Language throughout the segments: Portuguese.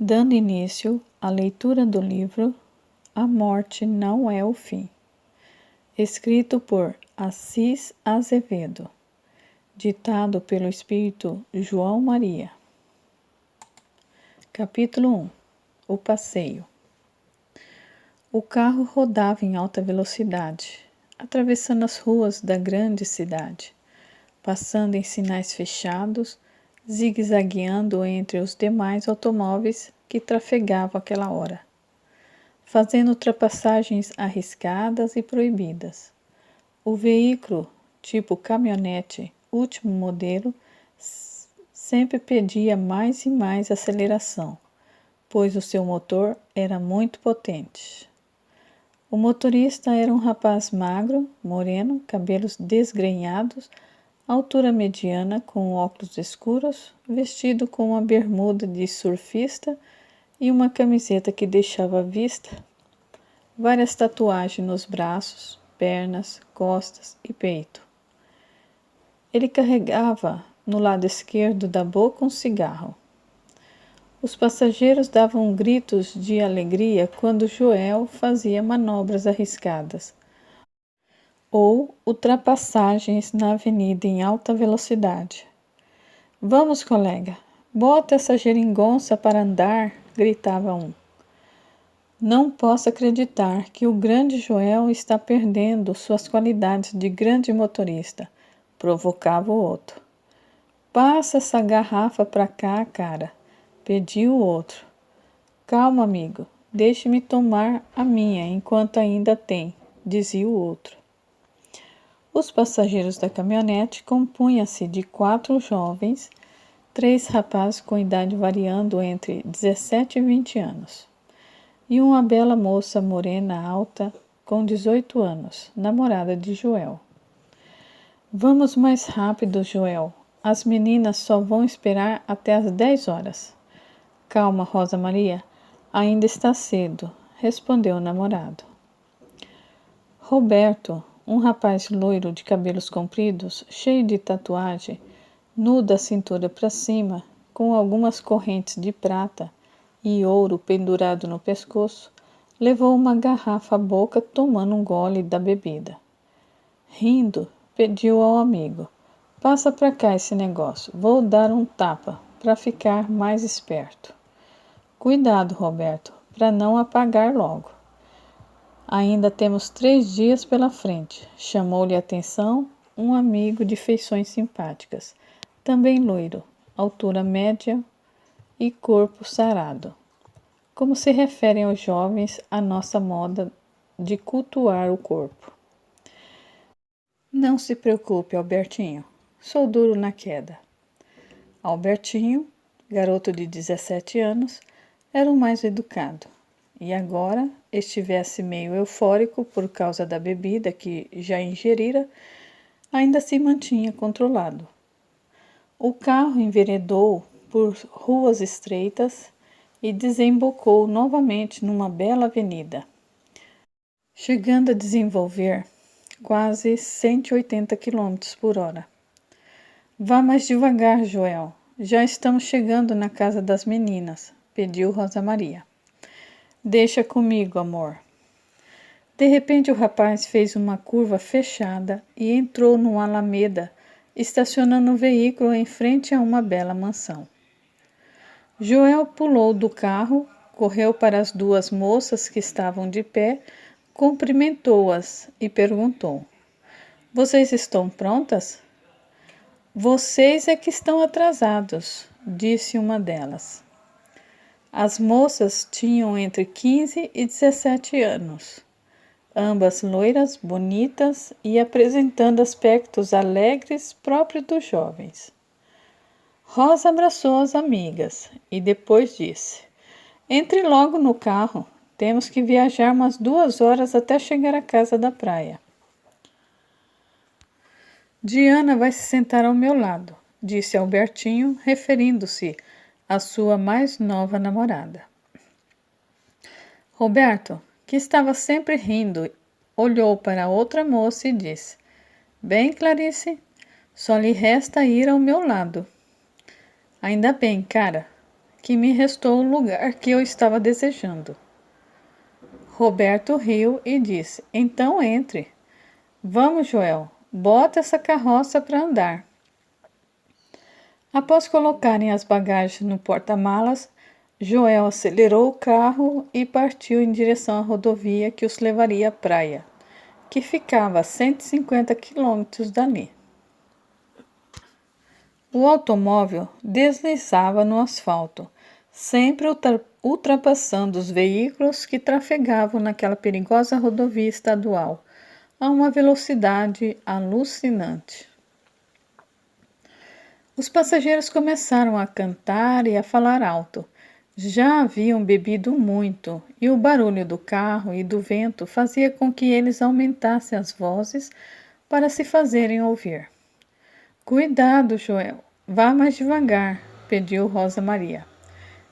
Dando início à leitura do livro A Morte Não é o Fim, escrito por Assis Azevedo, ditado pelo Espírito João Maria. Capítulo 1. O passeio. O carro rodava em alta velocidade, atravessando as ruas da grande cidade, passando em sinais fechados, zigue-zagueando entre os demais automóveis que trafegavam àquela hora, fazendo ultrapassagens arriscadas e proibidas. O veículo, tipo caminhonete, último modelo, sempre pedia mais e mais aceleração, pois o seu motor era muito potente. O motorista era um rapaz magro, moreno, cabelos desgrenhados, altura mediana, com óculos escuros, vestido com uma bermuda de surfista e uma camiseta que deixava à vista várias tatuagens nos braços, pernas, costas e peito. Ele carregava no lado esquerdo da boca um cigarro. Os passageiros davam gritos de alegria quando Joel fazia manobras arriscadas ou ultrapassagens na avenida em alta velocidade. "Vamos, colega, bota essa geringonça para andar", gritava um. "Não posso acreditar que o grande Joel está perdendo suas qualidades de grande motorista", provocava o outro. "Passa essa garrafa para cá, cara", pediu o outro. "Calma, amigo, deixe-me tomar a minha enquanto ainda tem", dizia o outro. Os passageiros da caminhonete compunham-se de 4 jovens, 3 rapazes com idade variando entre 17 e 20 anos, e uma bela moça morena alta com 18 anos, namorada de Joel. "Vamos mais rápido, Joel. As meninas só vão esperar até às 10 horas. "Calma, Rosa Maria. Ainda está cedo", respondeu o namorado. Roberto, um rapaz loiro de cabelos compridos, cheio de tatuagem, nu da cintura para cima, com algumas correntes de prata e ouro pendurado no pescoço, levou uma garrafa à boca tomando um gole da bebida. Rindo, pediu ao amigo: "Passa para cá esse negócio, vou dar um tapa para ficar mais esperto." "Cuidado, Roberto, para não apagar logo. Ainda temos 3 dias pela frente", chamou-lhe a atenção um amigo de feições simpáticas, também loiro, altura média e corpo sarado. Como se referem aos jovens à nossa moda de cultuar o corpo. "Não se preocupe, Albertinho, sou duro na queda." Albertinho, garoto de 17 anos, era o mais educado, e agora, estivesse meio eufórico por causa da bebida que já ingerira, ainda se mantinha controlado. O carro enveredou por ruas estreitas e desembocou novamente numa bela avenida, chegando a desenvolver quase 180 km por hora. "Vá mais devagar, Joel. Já estamos chegando na casa das meninas", pediu Rosa Maria. "Deixa comigo, amor." De repente o rapaz fez uma curva fechada e entrou numa alameda, estacionando o veículo em frente a uma bela mansão. Joel pulou do carro, correu para as 2 moças que estavam de pé, cumprimentou-as e perguntou: "Vocês estão prontas?" "Vocês é que estão atrasados", disse uma delas. As moças tinham entre 15 e 17 anos, ambas loiras, bonitas e apresentando aspectos alegres próprios dos jovens. Rosa abraçou as amigas e depois disse: "Entre logo no carro, temos que viajar umas 2 horas até chegar à casa da praia." "Diana vai se sentar ao meu lado", disse Albertinho, referindo-se à sua mais nova namorada. Roberto, que estava sempre rindo, olhou para outra moça e disse: "Bem, Clarice, só lhe resta ir ao meu lado." "Ainda bem, cara. que me restou o lugar que eu estava desejando. Roberto riu e disse: Então entre. Vamos, Joel, bota essa carroça para andar. Após colocarem as bagagens no porta-malas, Joel acelerou o carro e partiu em direção à rodovia que os levaria à praia, que ficava a 150 quilômetros dali. O automóvel deslizava no asfalto, sempre ultrapassando os veículos que trafegavam naquela perigosa rodovia estadual, a uma velocidade alucinante. Os passageiros começaram a cantar e a falar alto. Já haviam bebido muito, e o barulho do carro e do vento fazia com que eles aumentassem as vozes para se fazerem ouvir. Cuidado, Joel, vá mais devagar, pediu Rosa Maria.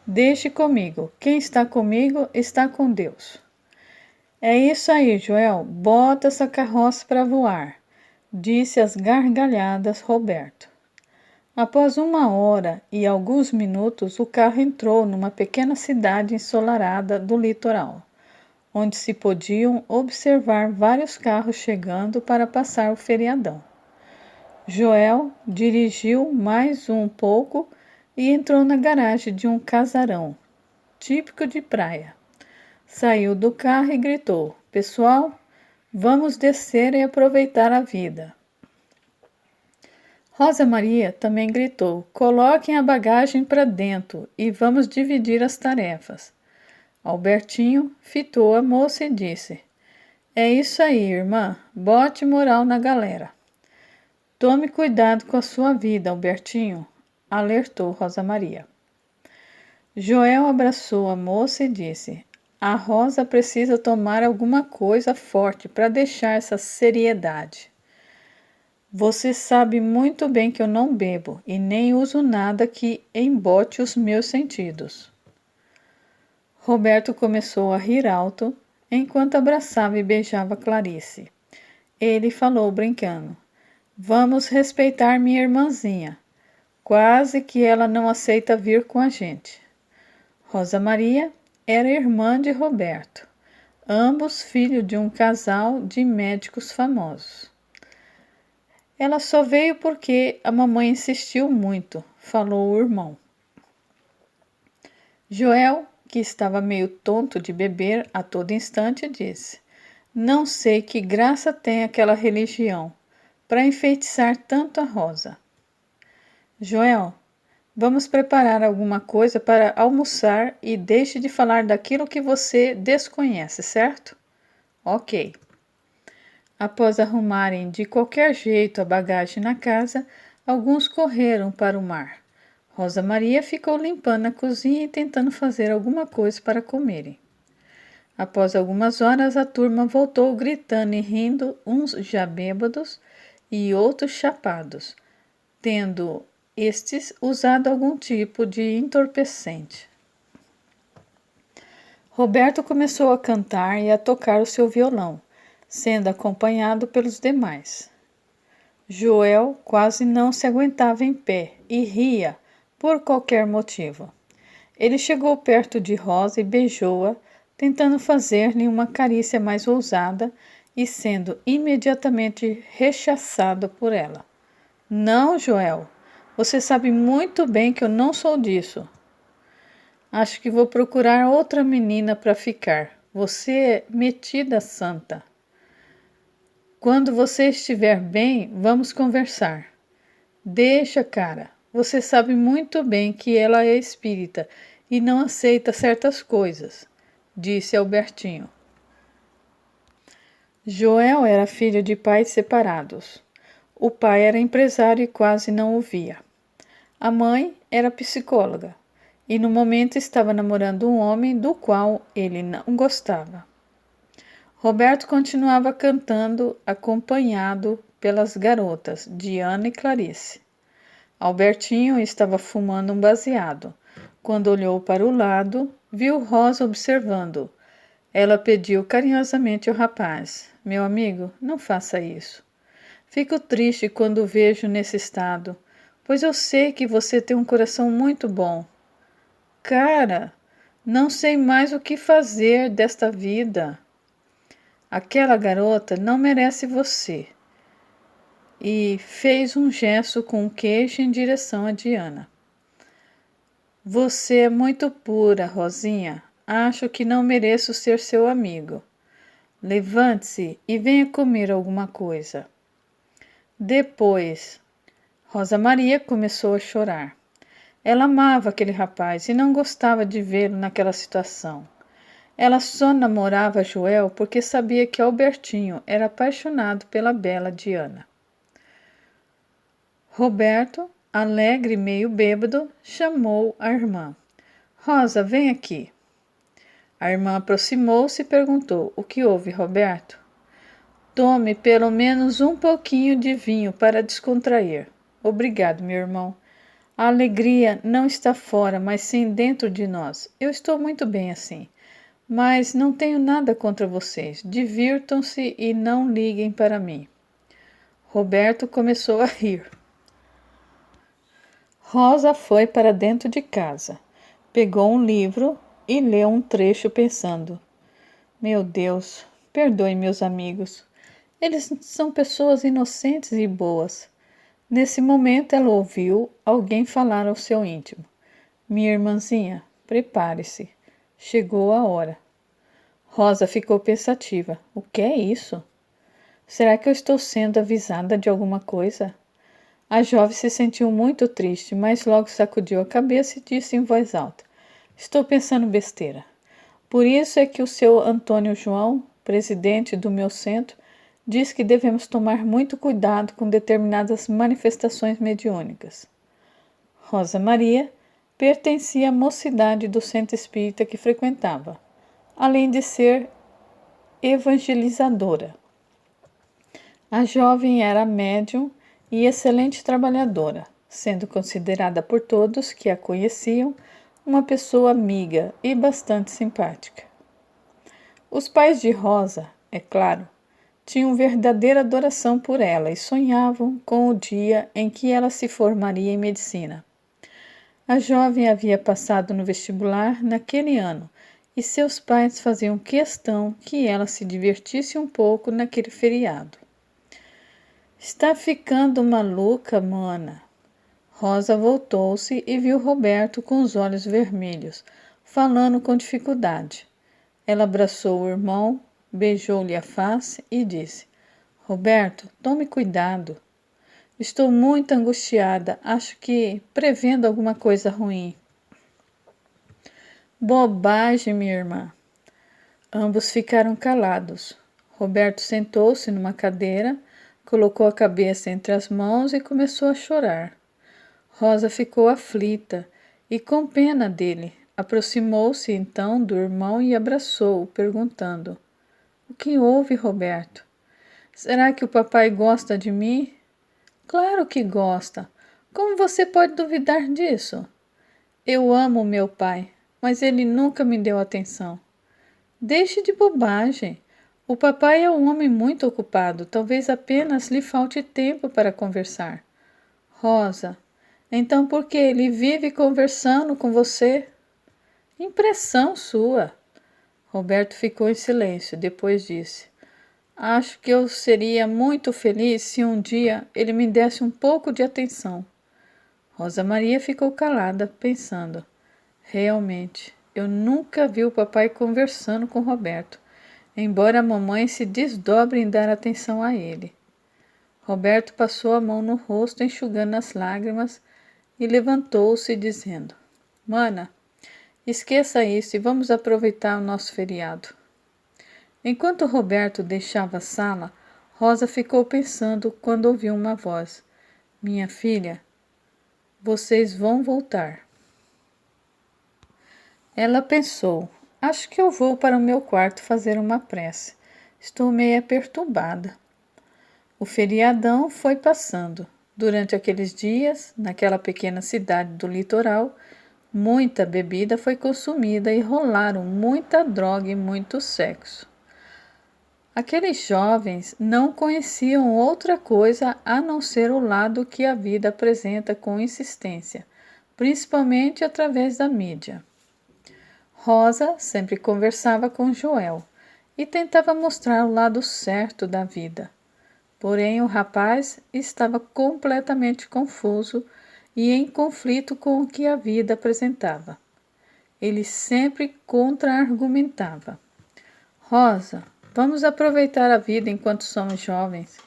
Deixe comigo, quem está comigo está com Deus. É isso aí, Joel, bota essa carroça para voar, disse às gargalhadas Roberto. Após 1 hora e alguns minutos, o carro entrou numa pequena cidade ensolarada do litoral, onde se podiam observar vários carros chegando para passar o feriadão. Joel dirigiu mais um pouco e entrou na garagem de um casarão, típico de praia. Saiu do carro e gritou: Pessoal, vamos descer e aproveitar a vida. Rosa Maria também gritou: Coloquem a bagagem para dentro e vamos dividir as tarefas. Albertinho fitou a moça e disse: É isso aí, irmã, bote moral na galera. Tome cuidado com a sua vida, Albertinho, alertou Rosa Maria. Joel abraçou a moça e disse: A Rosa precisa tomar alguma coisa forte para deixar essa seriedade. Você sabe muito bem que eu não bebo e nem uso nada que embote os meus sentidos. Roberto começou a rir alto enquanto abraçava e beijava Clarice. Ele falou brincando: Vamos respeitar minha irmãzinha. Quase que ela não aceita vir com a gente. Rosa Maria era irmã de Roberto, ambos filhos de um casal de médicos famosos. Ela só veio porque a mamãe insistiu muito, falou o irmão. Joel, que estava meio tonto de beber a todo instante, disse: Não sei que graça tem aquela religião para enfeitiçar tanto a Rosa. Joel, vamos preparar alguma coisa para almoçar e deixe de falar daquilo que você desconhece, certo? Ok. Após arrumarem de qualquer jeito a bagagem na casa, alguns correram para o mar. Rosa Maria ficou limpando a cozinha e tentando fazer alguma coisa para comerem. Após algumas horas, a turma voltou gritando e rindo, uns já bêbados e outros chapados, tendo estes usado algum tipo de entorpecente. Roberto começou a cantar e a tocar o seu violão, sendo acompanhado pelos demais. Joel quase não se aguentava em pé e ria por qualquer motivo. Ele chegou perto de Rosa e beijou-a, tentando fazer-lhe uma carícia mais ousada e sendo imediatamente rechaçado por ela. Não, Joel, você sabe muito bem que eu não sou disso. Acho que vou procurar outra menina para ficar. Você é metida santa. Quando você estiver bem, vamos conversar. Deixa, cara. Você sabe muito bem que ela é espírita e não aceita certas coisas, disse Albertinho. Joel era filho de pais separados. O pai era empresário e quase não o via. A mãe era psicóloga e no momento estava namorando um homem do qual ele não gostava. Roberto continuava cantando, acompanhado pelas garotas Diana e Clarice. Albertinho estava fumando um baseado. Quando olhou para o lado, viu Rosa observando. Ela pediu carinhosamente ao rapaz: Meu amigo, não faça isso. Fico triste quando o vejo nesse estado, pois eu sei que você tem um coração muito bom. Cara, não sei mais o que fazer desta vida. Aquela garota não merece você. E fez um gesto com o queixo em direção a Diana. Você é muito pura, Rosinha. Acho que não mereço ser seu amigo. Levante-se e venha comer alguma coisa. Depois, Rosa Maria começou a chorar. Ela amava aquele rapaz e não gostava de vê-lo naquela situação. Ela só namorava Joel porque sabia que Albertinho era apaixonado pela bela Diana. Roberto, alegre e meio bêbado, chamou a irmã. Rosa, vem aqui. A irmã aproximou-se e perguntou: O que houve, Roberto? Tome pelo menos um pouquinho de vinho para descontrair. Obrigado, meu irmão. A alegria não está fora, mas sim dentro de nós. Eu estou muito bem assim. Mas não tenho nada contra vocês. Divirtam-se e não liguem para mim. Roberto começou a rir. Rosa foi para dentro de casa, pegou um livro e leu um trecho pensando: Meu Deus, perdoe meus amigos. Eles são pessoas inocentes e boas. Nesse momento ela ouviu alguém falar ao seu íntimo: Minha irmãzinha, prepare-se. Chegou a hora. Rosa ficou pensativa. O que é isso? Será que eu estou sendo avisada de alguma coisa? A jovem se sentiu muito triste, mas logo sacudiu a cabeça e disse em voz alta: Estou pensando besteira. Por isso é que o seu Antônio João, presidente do meu centro, diz que devemos tomar muito cuidado com determinadas manifestações mediúnicas. Rosa Maria pertencia à mocidade do centro espírita que frequentava, além de ser evangelizadora. A jovem era médium e excelente trabalhadora, sendo considerada por todos que a conheciam uma pessoa amiga e bastante simpática. Os pais de Rosa, é claro, tinham verdadeira adoração por ela e sonhavam com o dia em que ela se formaria em medicina. A jovem havia passado no vestibular naquele ano e seus pais faziam questão que ela se divertisse um pouco naquele feriado. Está ficando maluca, mana. Rosa voltou-se e viu Roberto com os olhos vermelhos, falando com dificuldade. Ela abraçou o irmão, beijou-lhe a face e disse: Roberto, tome cuidado. Estou muito angustiada, acho que prevendo alguma coisa ruim. Bobagem, minha irmã. Ambos ficaram calados. Roberto sentou-se numa cadeira, colocou a cabeça entre as mãos e começou a chorar. Rosa ficou aflita e com pena dele. Aproximou-se então do irmão e abraçou-o, perguntando: O que houve, Roberto? Será que o papai gosta de mim? Claro que gosta. Como você pode duvidar disso? Eu amo meu pai, mas ele nunca me deu atenção. Deixe de bobagem. O papai é um homem muito ocupado, talvez apenas lhe falte tempo para conversar. Rosa, então por que ele vive conversando com você? Impressão sua. Roberto ficou em silêncio, depois disse: Acho que eu seria muito feliz se um dia ele me desse um pouco de atenção. Rosa Maria ficou calada, pensando: Realmente, eu nunca vi o papai conversando com Roberto, embora a mamãe se desdobre em dar atenção a ele. Roberto passou a mão no rosto, enxugando as lágrimas, e levantou-se, dizendo: Mana, esqueça isso e vamos aproveitar o nosso feriado. Enquanto Roberto deixava a sala, Rosa ficou pensando quando ouviu uma voz: Minha filha, vocês vão voltar. Ela pensou: Acho que eu vou para o meu quarto fazer uma prece. Estou meia perturbada. O feriadão foi passando. Durante aqueles dias, naquela pequena cidade do litoral, muita bebida foi consumida e rolaram muita droga e muito sexo. Aqueles jovens não conheciam outra coisa a não ser o lado que a vida apresenta com insistência, principalmente através da mídia. Rosa sempre conversava com Joel e tentava mostrar o lado certo da vida. Porém, o rapaz estava completamente confuso e em conflito com o que a vida apresentava. Ele sempre contra-argumentava. Rosa, vamos aproveitar a vida enquanto somos jovens.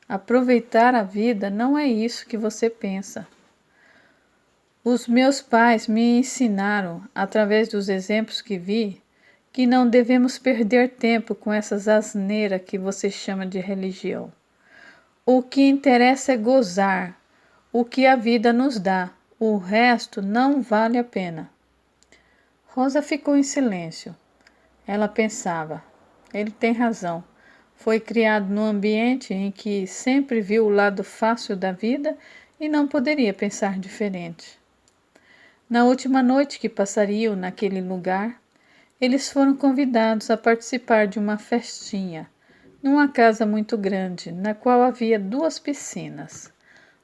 Aproveitar a vida não é isso que você pensa. Os meus pais me ensinaram, através dos exemplos que vi, que não devemos perder tempo com essas asneiras que você chama de religião. O que interessa é gozar o que a vida nos dá, o resto não vale a pena. Rosa ficou em silêncio. Ela pensava, ele tem razão. Foi criado num ambiente em que sempre viu o lado fácil da vida e não poderia pensar diferente. Na última noite que passariam naquele lugar, eles foram convidados a participar de uma festinha, numa casa muito grande, na qual havia 2 piscinas,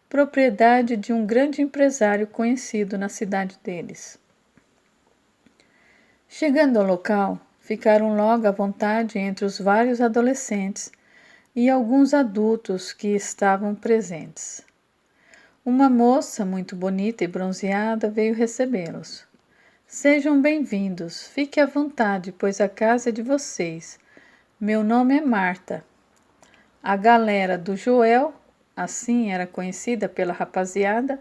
propriedade de um grande empresário conhecido na cidade deles. Chegando ao local, ficaram logo à vontade entre os vários adolescentes e alguns adultos que estavam presentes. Uma moça muito bonita e bronzeada veio recebê-los. Sejam bem-vindos, fique à vontade, pois a casa é de vocês. Meu nome é Marta. A galera do Joel, assim era conhecida pela rapaziada,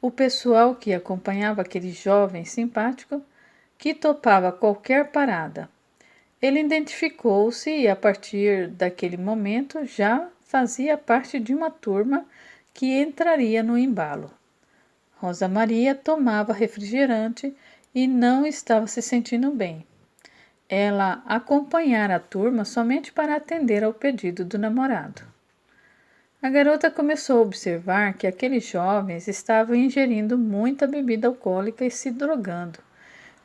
o pessoal que acompanhava aquele jovem simpático, que topava qualquer parada. Ele identificou-se e, a partir daquele momento, já fazia parte de uma turma que entraria no embalo. Rosa Maria tomava refrigerante e não estava se sentindo bem. Ela acompanhara a turma somente para atender ao pedido do namorado. A garota começou a observar que aqueles jovens estavam ingerindo muita bebida alcoólica e se drogando,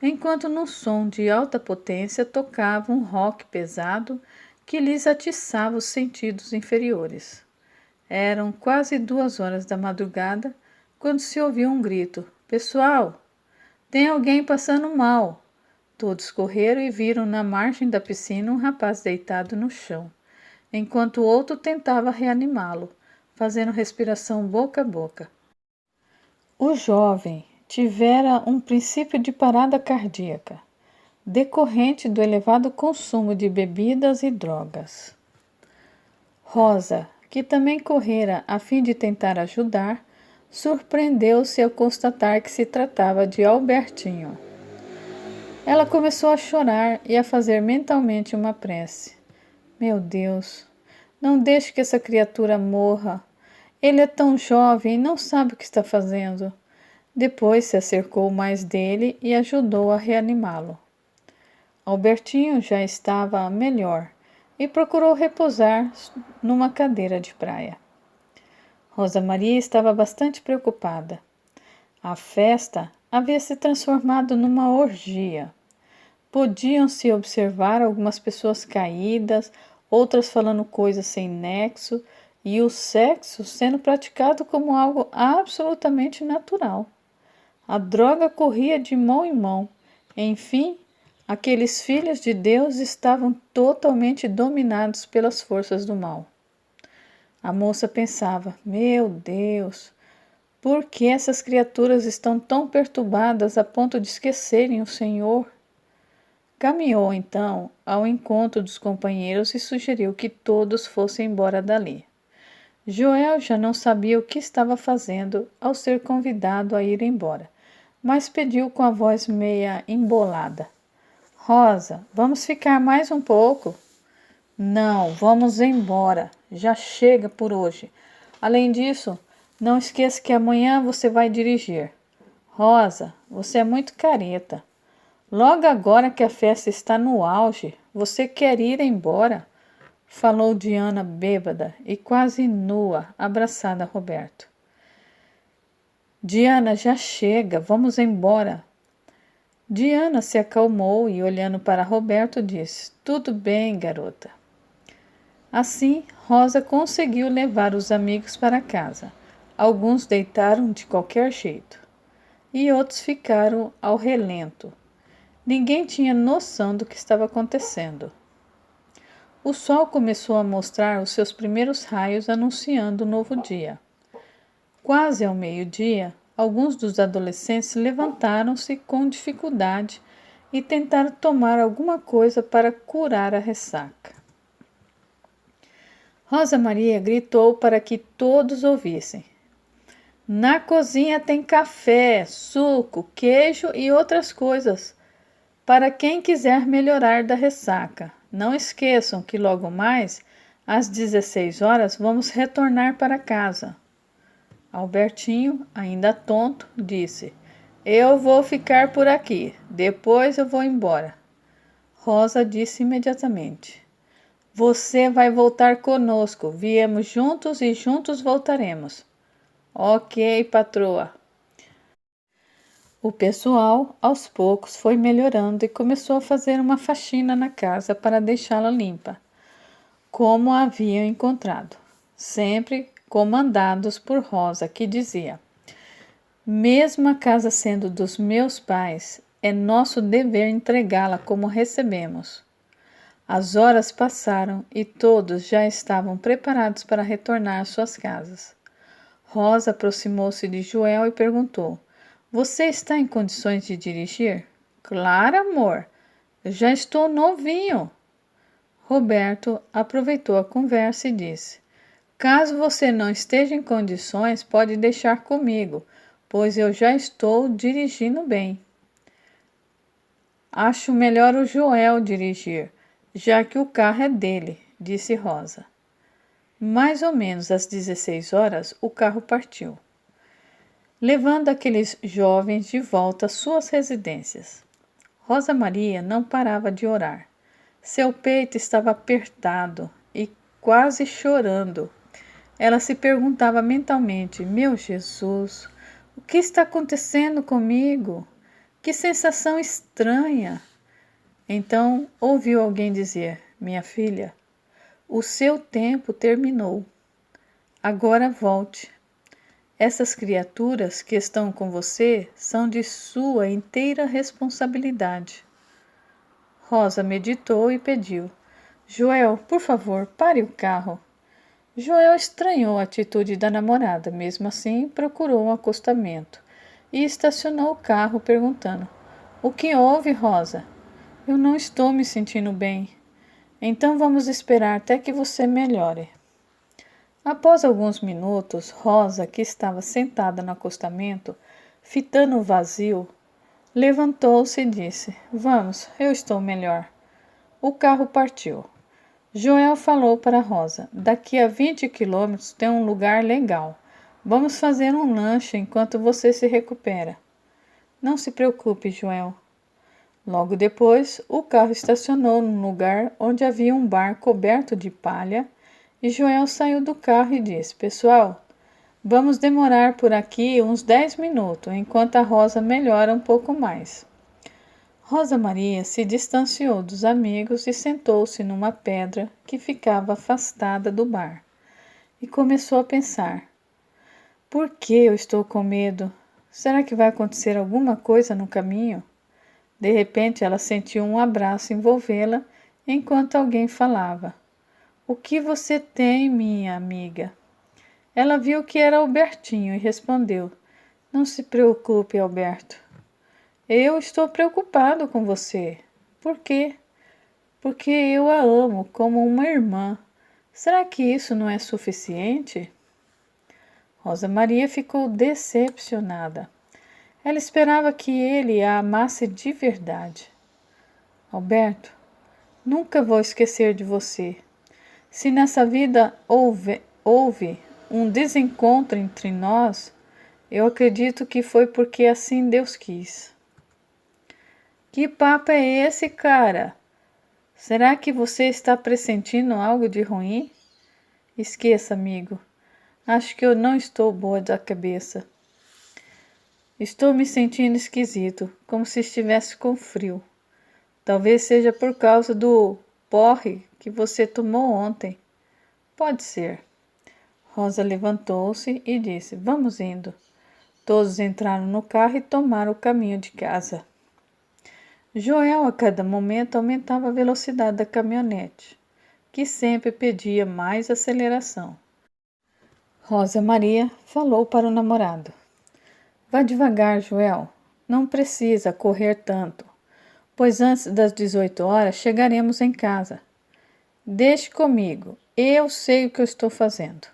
enquanto num som de alta potência tocava um rock pesado que lhes atiçava os sentidos inferiores. Eram quase 2 horas da madrugada quando se ouviu um grito: Pessoal, tem alguém passando mal! Todos correram e viram na margem da piscina um rapaz deitado no chão, enquanto o outro tentava reanimá-lo, fazendo respiração boca a boca. O jovem tivera um princípio de parada cardíaca, decorrente do elevado consumo de bebidas e drogas. Rosa, que também correra a fim de tentar ajudar, surpreendeu-se ao constatar que se tratava de Albertinho. Ela começou a chorar e a fazer mentalmente uma prece. Meu Deus, não deixe que essa criatura morra. Ele é tão jovem e não sabe o que está fazendo. Depois se acercou mais dele e ajudou a reanimá-lo. Albertinho já estava melhor e procurou repousar numa cadeira de praia. Rosa Maria estava bastante preocupada. A festa havia se transformado numa orgia. Podiam-se observar algumas pessoas caídas, outras falando coisas sem nexo, e o sexo sendo praticado como algo absolutamente natural. A droga corria de mão em mão. Enfim, aqueles filhos de Deus estavam totalmente dominados pelas forças do mal. A moça pensava: meu Deus, por que essas criaturas estão tão perturbadas a ponto de esquecerem o Senhor? Caminhou então ao encontro dos companheiros e sugeriu que todos fossem embora dali. Joel já não sabia o que estava fazendo ao ser convidado a ir embora, mas pediu com a voz meia embolada: Rosa, vamos ficar mais um pouco? Não, vamos embora. Já chega por hoje. Além disso, não esqueça que amanhã você vai dirigir. Rosa, você é muito careta. Logo agora que a festa está no auge, você quer ir embora? Falou Diana bêbada e quase nua, abraçada a Roberto. Diana, já chega, vamos embora. Diana se acalmou e, olhando para Roberto, disse: Tudo bem, garota. Assim, Rosa conseguiu levar os amigos para casa. Alguns deitaram de qualquer jeito e outros ficaram ao relento. Ninguém tinha noção do que estava acontecendo. O sol começou a mostrar os seus primeiros raios anunciando o novo dia. Quase ao meio-dia, alguns dos adolescentes levantaram-se com dificuldade e tentaram tomar alguma coisa para curar a ressaca. Rosa Maria gritou para que todos ouvissem: na cozinha tem café, suco, queijo e outras coisas para quem quiser melhorar da ressaca. Não esqueçam que logo mais, às 16 horas, vamos retornar para casa. Albertinho, ainda tonto, disse: eu vou ficar por aqui, depois eu vou embora. Rosa disse imediatamente: você vai voltar conosco, viemos juntos e juntos voltaremos. Ok, patroa. O pessoal, aos poucos, foi melhorando e começou a fazer uma faxina na casa para deixá-la limpa, como a haviam encontrado, sempre comandados por Rosa, que dizia: mesmo a casa sendo dos meus pais, é nosso dever entregá-la como recebemos. As horas passaram e todos já estavam preparados para retornar às suas casas. Rosa aproximou-se de Joel e perguntou: você está em condições de dirigir? Claro, amor. Já estou novinho. Roberto aproveitou a conversa e disse: caso você não esteja em condições, pode deixar comigo, pois eu já estou dirigindo bem. Acho melhor o Joel dirigir, já que o carro é dele, disse Rosa. Mais ou menos às 16 horas, o carro partiu, levando aqueles jovens de volta às suas residências. Rosa Maria não parava de orar. Seu peito estava apertado e quase chorando. Ela se perguntava mentalmente: meu Jesus, o que está acontecendo comigo? Que sensação estranha! Então ouviu alguém dizer: minha filha, o seu tempo terminou. Agora volte. Essas criaturas que estão com você são de sua inteira responsabilidade. Rosa meditou e pediu: Joel, por favor, pare o carro. Joel estranhou a atitude da namorada, mesmo assim procurou um acostamento e estacionou o carro perguntando: o que houve, Rosa? Eu não estou me sentindo bem. Então vamos esperar até que você melhore. Após alguns minutos, Rosa, que estava sentada no acostamento, fitando o vazio, levantou-se e disse: vamos, eu estou melhor. O carro partiu. Joel falou para Rosa: daqui a 20 quilômetros tem um lugar legal. Vamos fazer um lanche enquanto você se recupera. Não se preocupe, Joel. Logo depois, o carro estacionou num lugar onde havia um bar coberto de palha e Joel saiu do carro e disse: pessoal, vamos demorar por aqui uns 10 minutos enquanto a Rosa melhora um pouco mais. Rosa Maria se distanciou dos amigos e sentou-se numa pedra que ficava afastada do bar e começou a pensar: por que eu estou com medo? Será que vai acontecer alguma coisa no caminho? De repente ela sentiu um abraço envolvê-la enquanto alguém falava: o que você tem, minha amiga? Ela viu que era Albertinho e respondeu: não se preocupe, Alberto. Eu estou preocupado com você. Por quê? Porque eu a amo como uma irmã. Será que isso não é suficiente? Rosa Maria ficou decepcionada. Ela esperava que ele a amasse de verdade. Alberto, nunca vou esquecer de você. Se nessa vida houve um desencontro entre nós, eu acredito que foi porque assim Deus quis. Que papo é esse, cara? Será que você está pressentindo algo de ruim? Esqueça, amigo. Acho que eu não estou boa da cabeça. Estou me sentindo esquisito, como se estivesse com frio. Talvez seja por causa do porre que você tomou ontem. Pode ser. Rosa levantou-se e disse: vamos indo. Todos entraram no carro e tomaram o caminho de casa. Joel, a cada momento, aumentava a velocidade da caminhonete, que sempre pedia mais aceleração. Rosa Maria falou para o namorado: Vá devagar, Joel. Não precisa correr tanto, pois antes das 18 horas chegaremos em casa. Deixe comigo, eu sei o que eu estou fazendo.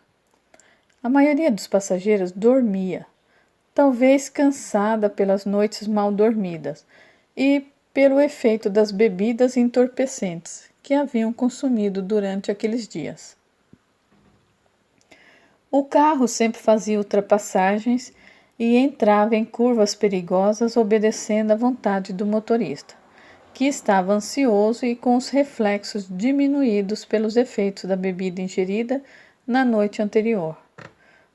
A maioria dos passageiros dormia, talvez cansada pelas noites mal dormidas e pelo efeito das bebidas entorpecentes que haviam consumido durante aqueles dias. O carro sempre fazia ultrapassagens e entrava em curvas perigosas obedecendo à vontade do motorista, que estava ansioso e com os reflexos diminuídos pelos efeitos da bebida ingerida na noite anterior.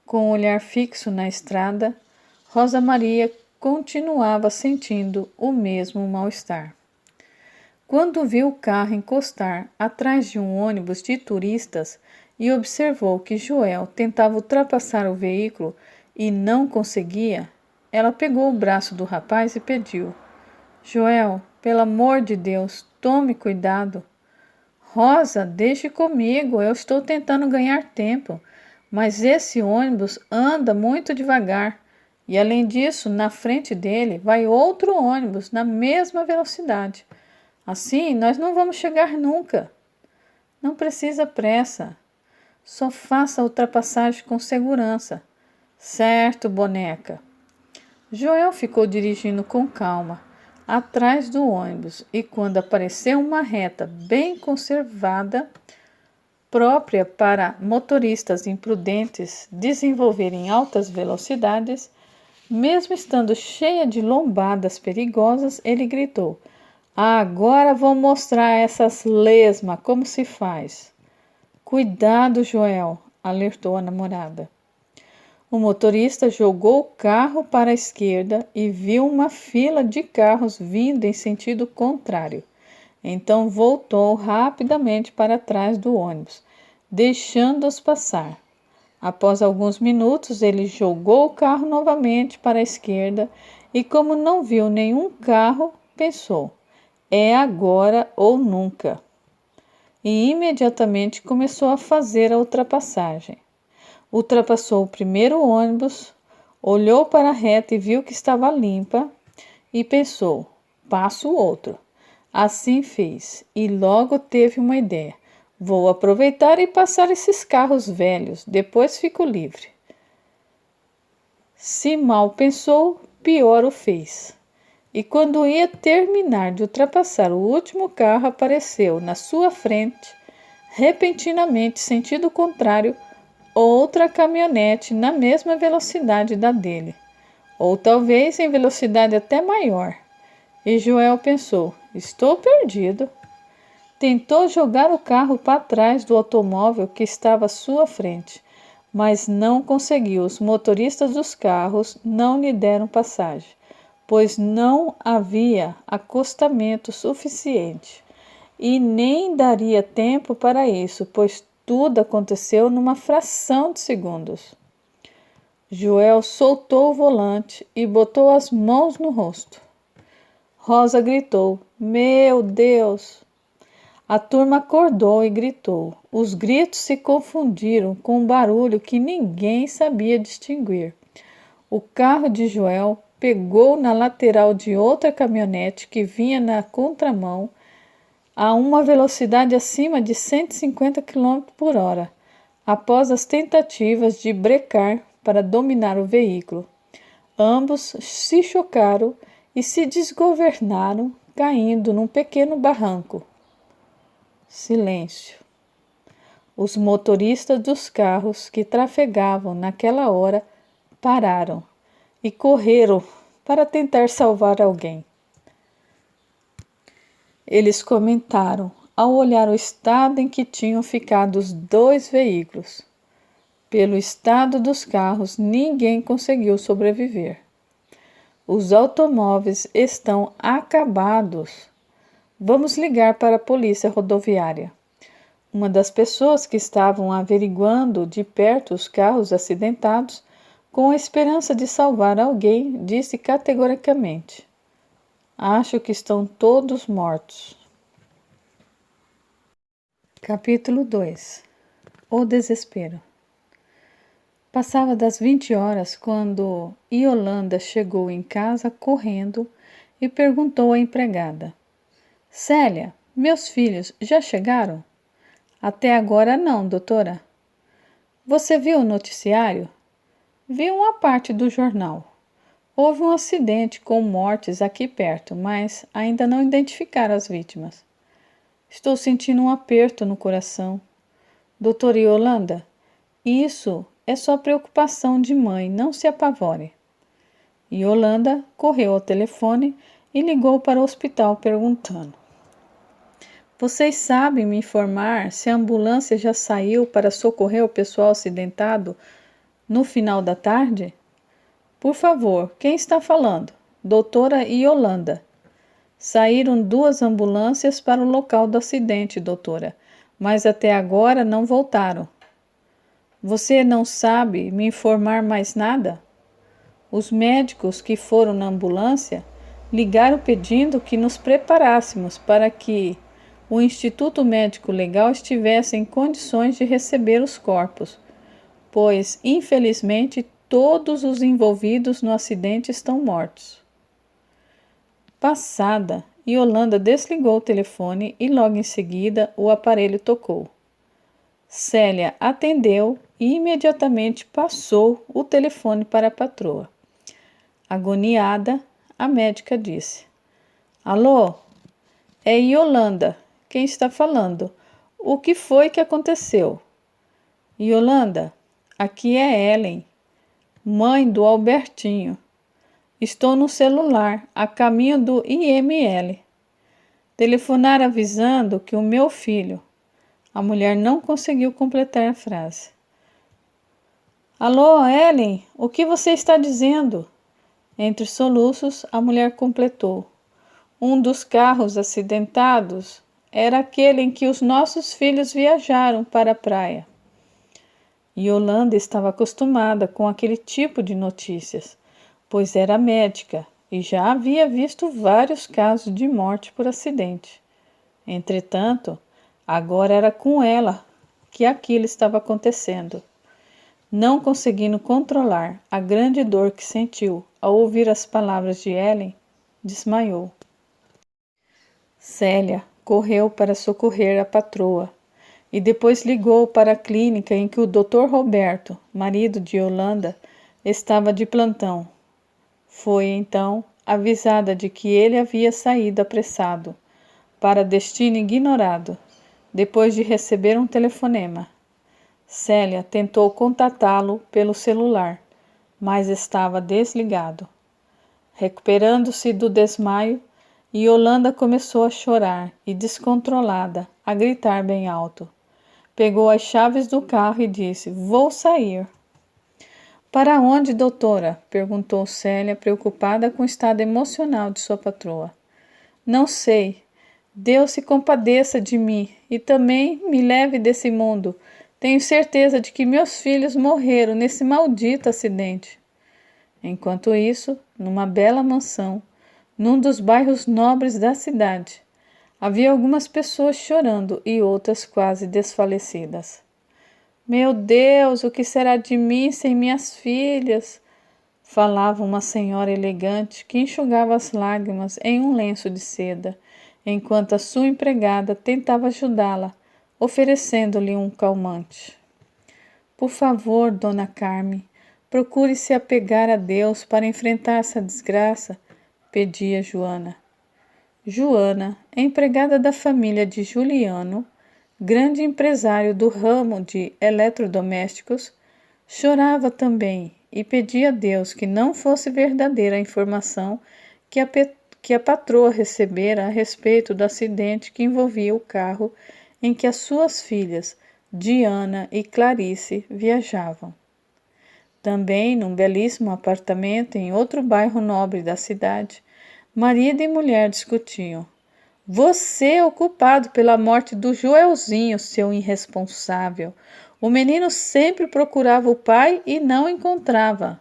Com o olhar fixo na estrada, Rosa Maria continuava sentindo o mesmo mal-estar. Quando viu o carro encostar atrás de um ônibus de turistas e observou que Joel tentava ultrapassar o veículo e não conseguia, ela pegou o braço do rapaz e pediu: Joel, pelo amor de Deus, tome cuidado. Rosa, deixe comigo, eu estou tentando ganhar tempo, mas esse ônibus anda muito devagar. E além disso, na frente dele vai outro ônibus na mesma velocidade. Assim, nós não vamos chegar nunca. Não precisa pressa. Só faça a ultrapassagem com segurança. Certo, boneca. Joel ficou dirigindo com calma, atrás do ônibus, e quando apareceu uma reta bem conservada, própria para motoristas imprudentes desenvolverem altas velocidades, mesmo estando cheia de lombadas perigosas, ele gritou: Agora vou mostrar a essas lesmas como se faz. Cuidado, Joel, alertou a namorada. O motorista jogou o carro para a esquerda e viu uma fila de carros vindo em sentido contrário. Então voltou rapidamente para trás do ônibus, deixando-os passar. Após alguns minutos, ele jogou o carro novamente para a esquerda e, como não viu nenhum carro, pensou: é agora ou nunca. E imediatamente começou a fazer a ultrapassagem. Ultrapassou o primeiro ônibus, olhou para a reta e viu que estava limpa e pensou: passo o outro. Assim fez e logo teve uma ideia: vou aproveitar e passar esses carros velhos, depois fico livre. Se mal pensou, pior o fez. E quando ia terminar de ultrapassar o último carro, apareceu na sua frente, repentinamente, sentido contrário, outra caminhonete na mesma velocidade da dele, ou talvez em velocidade até maior. E Joel pensou: estou perdido. Tentou jogar o carro para trás do automóvel que estava à sua frente, mas não conseguiu. Os motoristas dos carros não lhe deram passagem, pois não havia acostamento suficiente. E nem daria tempo para isso, pois tudo aconteceu numa fração de segundos. Joel soltou o volante e botou as mãos no rosto. Rosa gritou: Meu Deus! A turma acordou e gritou. Os gritos se confundiram com um barulho que ninguém sabia distinguir. O carro de Joel pegou na lateral de outra caminhonete que vinha na contramão a uma velocidade acima de 150 km por hora, após as tentativas de brecar para dominar o veículo. Ambos se chocaram e se desgovernaram, caindo num pequeno barranco. Silêncio. Os motoristas dos carros que trafegavam naquela hora pararam e correram para tentar salvar alguém. Eles comentaram ao olhar o estado em que tinham ficado os dois veículos. Pelo estado dos carros, ninguém conseguiu sobreviver. Os automóveis estão acabados. Vamos ligar para a polícia rodoviária. Uma das pessoas que estavam averiguando de perto os carros acidentados, com a esperança de salvar alguém, disse categoricamente: Acho que estão todos mortos. Capítulo 2. O desespero. Passava das 20 horas quando Yolanda chegou em casa correndo e perguntou à empregada: Célia, meus filhos já chegaram? Até agora não, doutora. Você viu o noticiário? Vi uma parte do jornal. Houve um acidente com mortes aqui perto, mas ainda não identificaram as vítimas. Estou sentindo um aperto no coração. Doutora Yolanda, isso é só preocupação de mãe, não se apavore. Yolanda correu ao telefone e ligou para o hospital perguntando: Vocês sabem me informar se a ambulância já saiu para socorrer o pessoal acidentado no final da tarde? Por favor, quem está falando? Doutora Yolanda. Saíram 2 ambulâncias para o local do acidente, doutora, mas até agora não voltaram. Você não sabe me informar mais nada? Os médicos que foram na ambulância ligaram pedindo que nos preparássemos para que o Instituto Médico Legal estivesse em condições de receber os corpos, pois, infelizmente, todos os envolvidos no acidente estão mortos. Passada, Yolanda desligou o telefone e logo em seguida o aparelho tocou. Célia atendeu e imediatamente passou o telefone para a patroa. Agoniada, a médica disse: Alô, é Yolanda. Quem está falando? O que foi que aconteceu? Yolanda, aqui é Ellen, mãe do Albertinho. Estou no celular, a caminho do IML. Telefonar avisando que o meu filho... A mulher não conseguiu completar a frase. Alô, Ellen, o que você está dizendo? Entre soluços, a mulher completou. Um dos carros acidentados era aquele em que os nossos filhos viajaram para a praia. Yolanda estava acostumada com aquele tipo de notícias, pois era médica e já havia visto vários casos de morte por acidente. Entretanto, agora era com ela que aquilo estava acontecendo. Não conseguindo controlar a grande dor que sentiu ao ouvir as palavras de Ellen, desmaiou. Célia correu para socorrer a patroa e depois ligou para a clínica em que o Dr. Roberto, marido de Yolanda, estava de plantão. Foi então avisada de que ele havia saído apressado, para destino ignorado, depois de receber um telefonema. Célia tentou contatá-lo pelo celular, mas estava desligado. Recuperando-se do desmaio, Yolanda começou a chorar e, descontrolada, a gritar bem alto. Pegou as chaves do carro e disse: Vou sair. Para onde, doutora? Perguntou Célia, preocupada com o estado emocional de sua patroa. Não sei. Deus se compadeça de mim e também me leve desse mundo. Tenho certeza de que meus filhos morreram nesse maldito acidente. Enquanto isso, numa bela mansão, num dos bairros nobres da cidade, havia algumas pessoas chorando e outras quase desfalecidas. Meu Deus, o que será de mim sem minhas filhas? Falava uma senhora elegante que enxugava as lágrimas em um lenço de seda, enquanto a sua empregada tentava ajudá-la, oferecendo-lhe um calmante. Por favor, dona Carme, procure se apegar a Deus para enfrentar essa desgraça, pedia Joana. Joana, empregada da família de Juliano, grande empresário do ramo de eletrodomésticos, chorava também e pedia a Deus que não fosse verdadeira a informação que a patroa recebera a respeito do acidente que envolvia o carro em que as suas filhas, Diana e Clarice, viajavam. Também, num belíssimo apartamento em outro bairro nobre da cidade, marido e mulher discutiam. Você é o culpado pela morte do Joelzinho, seu irresponsável. O menino sempre procurava o pai e não encontrava.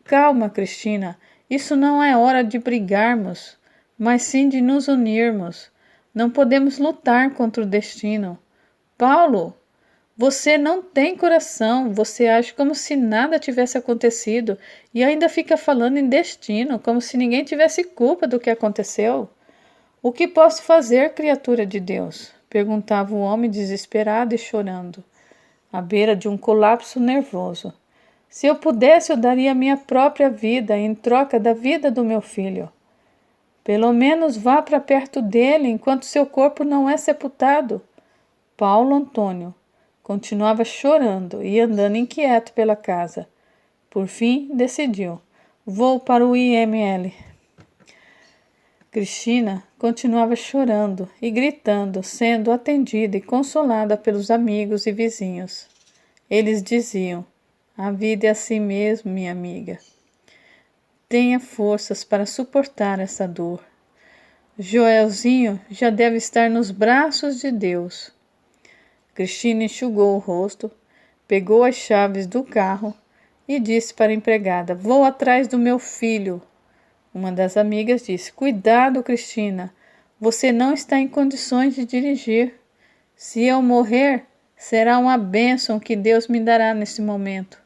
Calma, Cristina, isso não é hora de brigarmos. mas sim de nos unirmos. Não podemos lutar contra o destino. Paulo, você não tem coração, você age como se nada tivesse acontecido e ainda fica falando em destino, como se ninguém tivesse culpa do que aconteceu. O que posso fazer, criatura de Deus? Perguntava o homem desesperado e chorando, à beira de um colapso nervoso. Se eu pudesse, eu daria minha própria vida em troca da vida do meu filho. Pelo menos vá para perto dele enquanto seu corpo não é sepultado. Paulo Antônio continuava chorando e andando inquieto pela casa. Por fim, decidiu: vou para o IML. Cristina continuava chorando e gritando, sendo atendida e consolada pelos amigos e vizinhos. Eles diziam: a vida é assim mesmo, minha amiga. Tenha forças para suportar essa dor. Joelzinho já deve estar nos braços de Deus. Cristina enxugou o rosto, pegou as chaves do carro e disse para a empregada: vou atrás do meu filho. Uma das amigas disse: cuidado, Cristina, você não está em condições de dirigir. Se eu morrer, será uma bênção que Deus me dará nesse momento.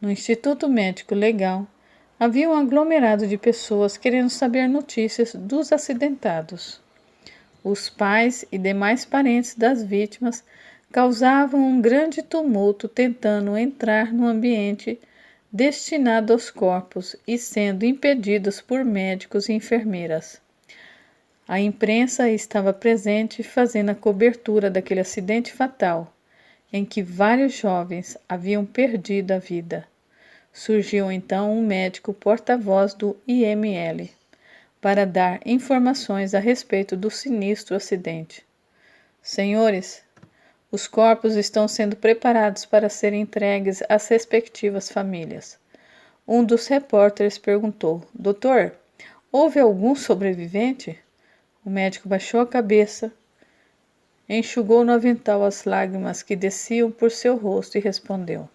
No Instituto Médico Legal, havia um aglomerado de pessoas querendo saber notícias dos acidentados. Os pais e demais parentes das vítimas causavam um grande tumulto tentando entrar no ambiente destinado aos corpos e sendo impedidos por médicos e enfermeiras. A imprensa estava presente fazendo a cobertura daquele acidente fatal, em que vários jovens haviam perdido a vida. Surgiu então um médico porta-voz do IML para dar informações a respeito do sinistro acidente. Senhores, os corpos estão sendo preparados para serem entregues às respectivas famílias. Um dos repórteres perguntou: doutor, houve algum sobrevivente? O médico baixou a cabeça, enxugou no avental as lágrimas que desciam por seu rosto e respondeu: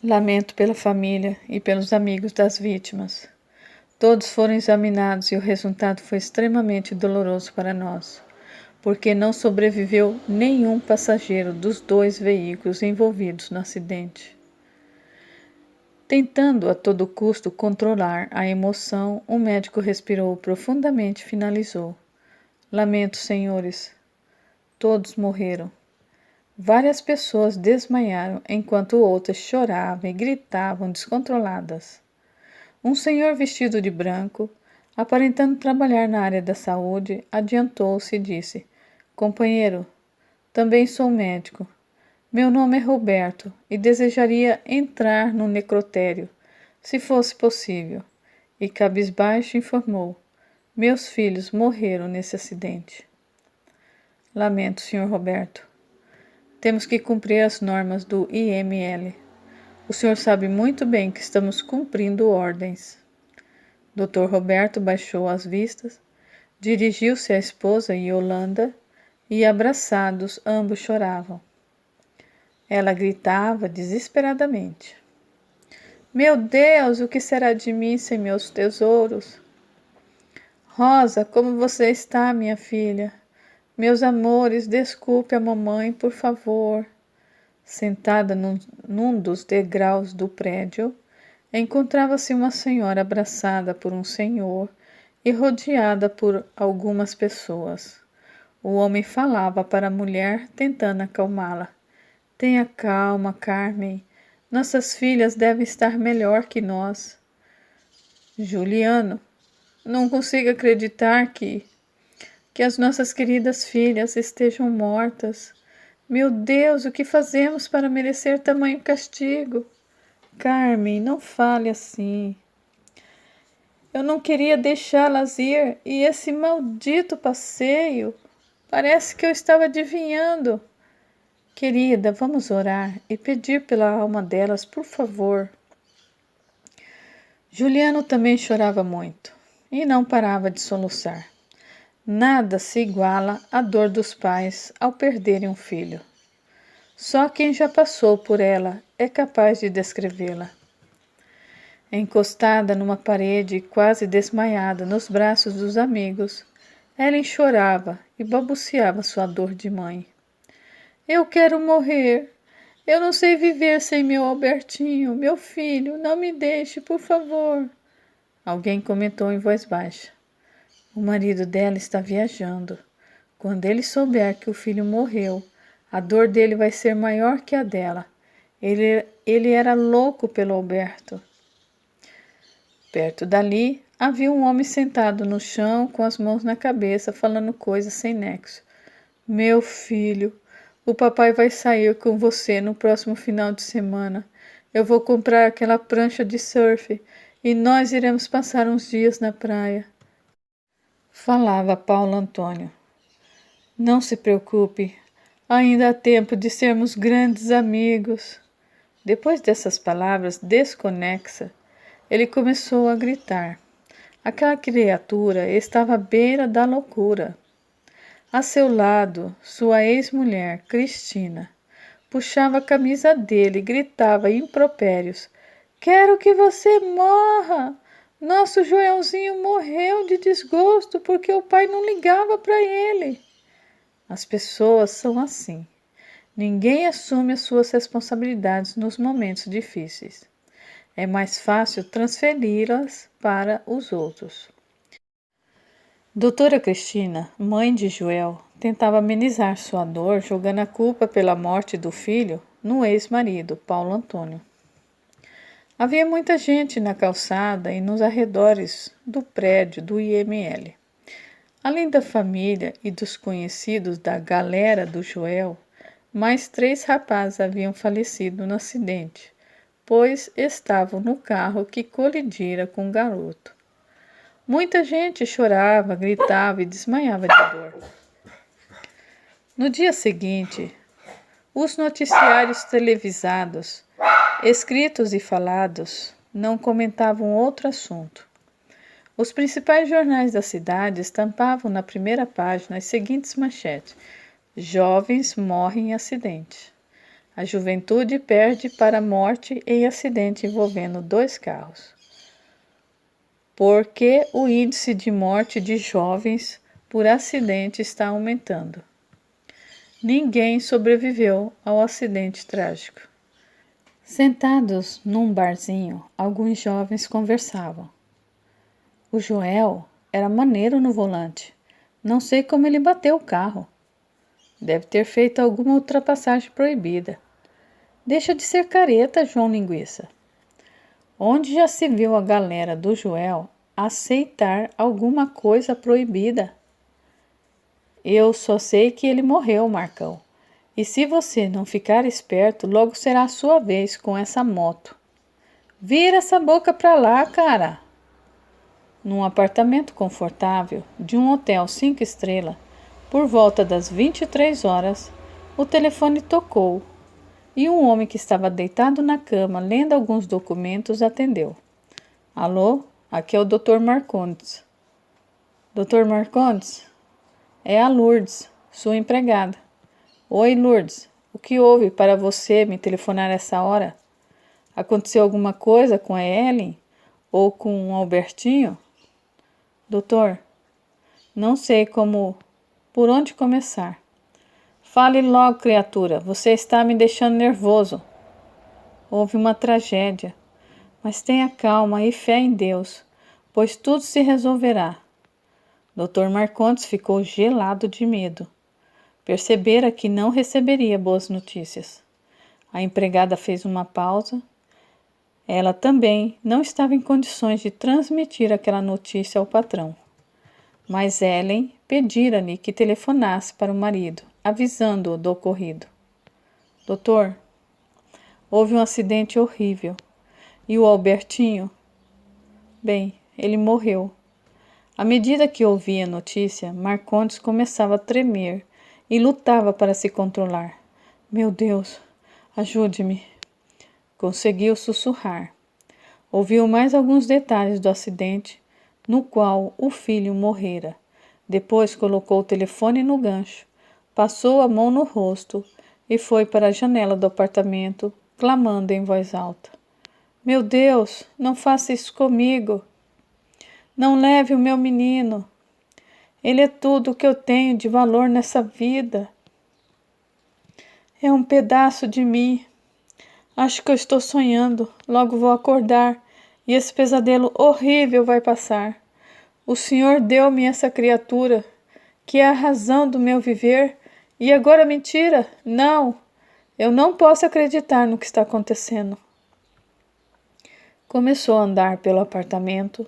lamento pela família e pelos amigos das vítimas. Todos foram examinados e o resultado foi extremamente doloroso para nós, porque não sobreviveu nenhum passageiro dos 2 veículos envolvidos no acidente. Tentando a todo custo controlar a emoção, o médico respirou profundamente e finalizou: lamento, senhores, todos morreram. Várias pessoas desmaiaram enquanto outras choravam e gritavam descontroladas. Um senhor vestido de branco, aparentando trabalhar na área da saúde, adiantou-se e disse: companheiro, também sou médico. Meu nome é Roberto e desejaria entrar no necrotério, se fosse possível. E cabisbaixo informou: meus filhos morreram nesse acidente. Lamento, Sr. Roberto. Temos que cumprir as normas do IML. O senhor sabe muito bem que estamos cumprindo ordens. Dr. Roberto baixou as vistas, dirigiu-se à esposa Yolanda e, abraçados, ambos choravam. Ela gritava desesperadamente: meu Deus, o que será de mim sem meus tesouros? Rosa, como você está, minha filha? Meus amores, desculpe a mamãe, por favor. Sentada num dos degraus do prédio, encontrava-se uma senhora abraçada por um senhor e rodeada por algumas pessoas. O homem falava para a mulher, tentando acalmá-la. Tenha calma, Carmen. Nossas filhas devem estar melhor que nós. Juliano, não consigo acreditar que as nossas queridas filhas estejam mortas. Meu Deus, o que fazemos para merecer tamanho castigo? Carmen, não fale assim. Eu não queria deixá-las ir e esse maldito passeio. Parece que eu estava adivinhando. Querida, vamos orar e pedir pela alma delas, por favor. Juliano também chorava muito e não parava de soluçar. Nada se iguala à dor dos pais ao perderem um filho. Só quem já passou por ela é capaz de descrevê-la. Encostada numa parede, quase desmaiada nos braços dos amigos, Ellen chorava e balbuciava sua dor de mãe. Eu quero morrer. Eu não sei viver sem meu Albertinho, meu filho. Não me deixe, por favor. Alguém comentou em voz baixa. O marido dela está viajando. Quando ele souber que o filho morreu, a dor dele vai ser maior que a dela. Ele era louco pelo Alberto. Perto dali, havia um homem sentado no chão, com as mãos na cabeça, falando coisas sem nexo. Meu filho, o papai vai sair com você no próximo final de semana. Eu vou comprar aquela prancha de surf e nós iremos passar uns dias na praia. Falava Paulo Antônio. Não se preocupe, ainda há tempo de sermos grandes amigos. Depois dessas palavras desconexa, ele começou a gritar. Aquela criatura estava à beira da loucura. A seu lado, sua ex-mulher, Cristina, puxava a camisa dele e gritava impropérios. Quero que você morra! Nosso Joelzinho morreu de desgosto porque o pai não ligava para ele. As pessoas são assim. Ninguém assume as suas responsabilidades nos momentos difíceis. É mais fácil transferi-las para os outros. Doutora Cristina, mãe de Joel, tentava amenizar sua dor jogando a culpa pela morte do filho no ex-marido, Paulo Antônio. Havia muita gente na calçada e nos arredores do prédio do IML. Além da família e dos conhecidos da galera do Joel, mais 3 rapazes haviam falecido no acidente, pois estavam no carro que colidira com o garoto. Muita gente chorava, gritava e desmaiava de dor. No dia seguinte, os noticiários televisados, escritos e falados, não comentavam outro assunto. Os principais jornais da cidade estampavam na primeira página as seguintes manchetes: Jovens morrem em acidente. A juventude perde para a morte em acidente envolvendo 2 carros. Porque o índice de morte de jovens por acidente está aumentando. Ninguém sobreviveu ao acidente trágico. Sentados num barzinho, alguns jovens conversavam. O Joel era maneiro no volante. Não sei como ele bateu o carro. Deve ter feito alguma ultrapassagem proibida. Deixa de ser careta, João Linguiça. Onde já se viu a galera do Joel aceitar alguma coisa proibida? Eu só sei que ele morreu, Marcão. E se você não ficar esperto, logo será a sua vez com essa moto. Vira essa boca pra lá, cara! Num apartamento confortável de um hotel 5 estrelas, por volta das 23 horas, o telefone tocou e um homem que estava deitado na cama lendo alguns documentos atendeu. Alô? Aqui é o Dr. Marcondes. Dr. Marcondes? É a Lourdes, sua empregada. Oi, Lourdes. O que houve para você me telefonar essa hora? Aconteceu alguma coisa com a Ellen? Ou com o Albertinho? Doutor, não sei por onde começar. Fale logo, criatura, você está me deixando nervoso. Houve uma tragédia, mas tenha calma e fé em Deus, pois tudo se resolverá. Dr. Marcondes ficou gelado de medo. Percebera que não receberia boas notícias. A empregada fez uma pausa. Ela também não estava em condições de transmitir aquela notícia ao patrão. Mas Ellen pedira-lhe que telefonasse para o marido, avisando-o do ocorrido. Doutor, houve um acidente horrível. E o Albertinho? Bem, ele morreu. À medida que ouvia a notícia, Marcondes começava a tremer e lutava para se controlar. Meu Deus, ajude-me. Conseguiu sussurrar. Ouviu mais alguns detalhes do acidente, no qual o filho morrera. Depois colocou o telefone no gancho, passou a mão no rosto e foi para a janela do apartamento, clamando em voz alta. Meu Deus, não faça isso comigo. Não leve o meu menino. Ele é tudo o que eu tenho de valor nessa vida. É um pedaço de mim. Acho que eu estou sonhando. Logo vou acordar e esse pesadelo horrível vai passar. O Senhor deu-me essa criatura, que é a razão do meu viver, e agora me tira? Não, eu não posso acreditar no que está acontecendo. Começou a andar pelo apartamento,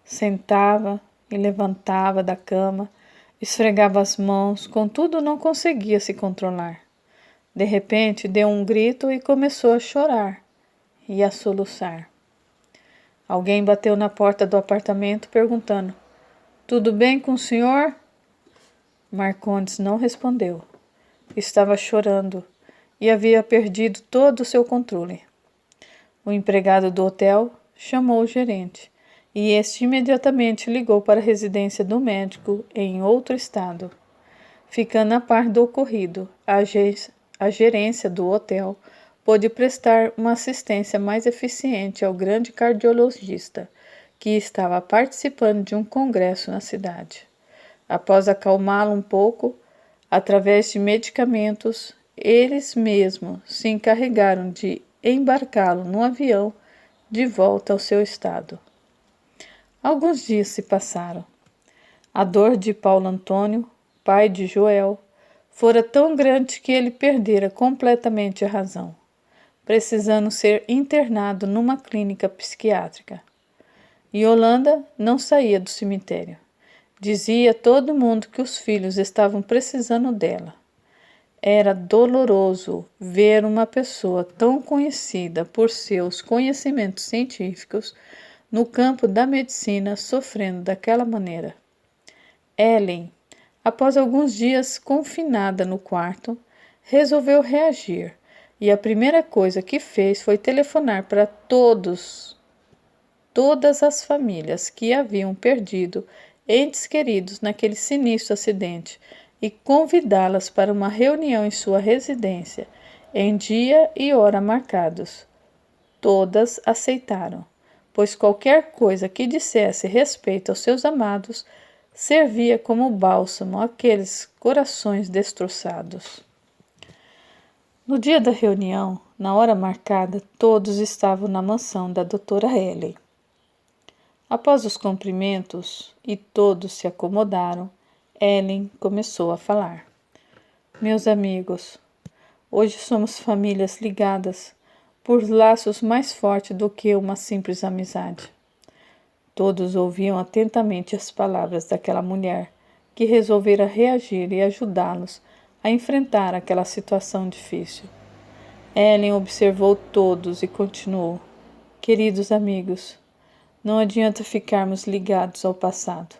sentava e levantava da cama, esfregava as mãos, contudo não conseguia se controlar. De repente deu um grito e começou a chorar e a soluçar. Alguém bateu na porta do apartamento perguntando: "Tudo bem com o senhor?" Marcondes não respondeu. Estava chorando e havia perdido todo o seu controle. O empregado do hotel chamou o gerente e este imediatamente ligou para a residência do médico em outro estado. Ficando a par do ocorrido, a gerência do hotel pôde prestar uma assistência mais eficiente ao grande cardiologista, que estava participando de um congresso na cidade. Após acalmá-lo um pouco, através de medicamentos, eles mesmos se encarregaram de embarcá-lo no avião de volta ao seu estado. Alguns dias se passaram. A dor de Paulo Antônio, pai de Joel, fora tão grande que ele perdera completamente a razão, precisando ser internado numa clínica psiquiátrica. Yolanda não saía do cemitério. Dizia a todo mundo que os filhos estavam precisando dela. Era doloroso ver uma pessoa tão conhecida por seus conhecimentos científicos no campo da medicina sofrendo daquela maneira. Ellen, após alguns dias confinada no quarto, resolveu reagir e a primeira coisa que fez foi telefonar para todas as famílias que haviam perdido entes queridos naquele sinistro acidente e convidá-las para uma reunião em sua residência, em dia e hora marcados. Todas aceitaram, pois qualquer coisa que dissesse respeito aos seus amados servia como bálsamo àqueles corações destroçados. No dia da reunião, na hora marcada, todos estavam na mansão da doutora Ellen. Após os cumprimentos e todos se acomodaram, Ellen começou a falar. Meus amigos, hoje somos famílias ligadas por laços mais fortes do que uma simples amizade. Todos ouviam atentamente as palavras daquela mulher que resolvera reagir e ajudá-los a enfrentar aquela situação difícil. Ellen observou todos e continuou: queridos amigos, não adianta ficarmos ligados ao passado.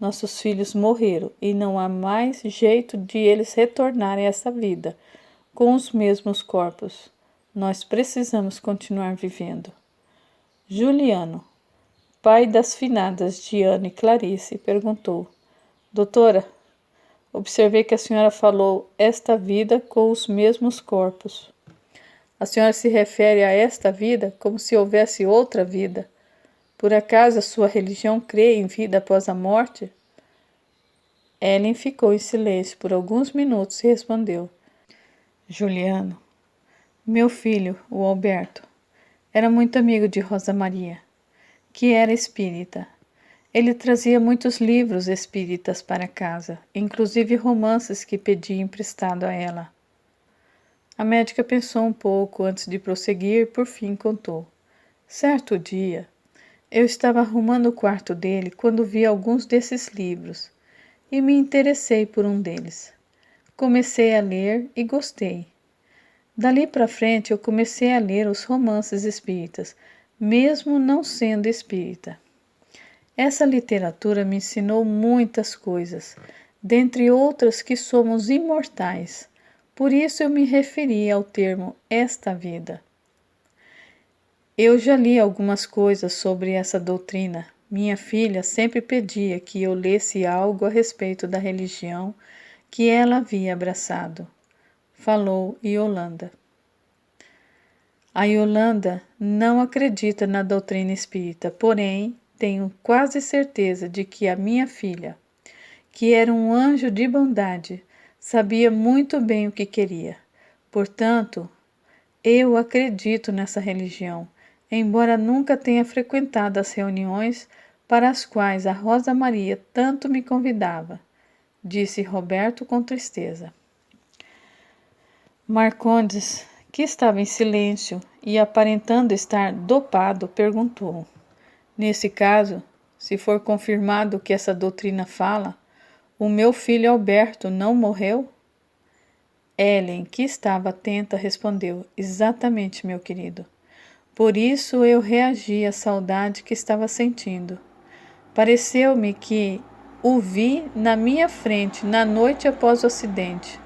Nossos filhos morreram e não há mais jeito de eles retornarem a essa vida com os mesmos corpos. Nós precisamos continuar vivendo. Juliano, pai das finadas Diana e Clarice, perguntou: doutora, observei que a senhora falou esta vida com os mesmos corpos. A senhora se refere a esta vida como se houvesse outra vida. Por acaso a sua religião crê em vida após a morte? Ellen ficou em silêncio por alguns minutos e respondeu: Juliano, meu filho, o Alberto, era muito amigo de Rosa Maria, que era espírita. Ele trazia muitos livros espíritas para casa, inclusive romances que pedia emprestado a ela. A médica pensou um pouco antes de prosseguir e por fim contou. Certo dia, eu estava arrumando o quarto dele quando vi alguns desses livros e me interessei por um deles. Comecei a ler e gostei. Dali para frente eu comecei a ler os romances espíritas, mesmo não sendo espírita. Essa literatura me ensinou muitas coisas, dentre outras que somos imortais. Por isso eu me referi ao termo esta vida. Eu já li algumas coisas sobre essa doutrina. Minha filha sempre pedia que eu lesse algo a respeito da religião que ela havia abraçado. Falou Yolanda. A Yolanda não acredita na doutrina espírita, porém, tenho quase certeza de que a minha filha, que era um anjo de bondade, sabia muito bem o que queria. Portanto, eu acredito nessa religião, embora nunca tenha frequentado as reuniões para as quais a Rosa Maria tanto me convidava, disse Roberto com tristeza. Marcondes, que estava em silêncio e aparentando estar dopado, perguntou: nesse caso, se for confirmado o que essa doutrina fala, o meu filho Alberto não morreu? Ellen, que estava atenta, respondeu: exatamente, meu querido. Por isso eu reagi à saudade que estava sentindo. Pareceu-me que o vi na minha frente na noite após o acidente.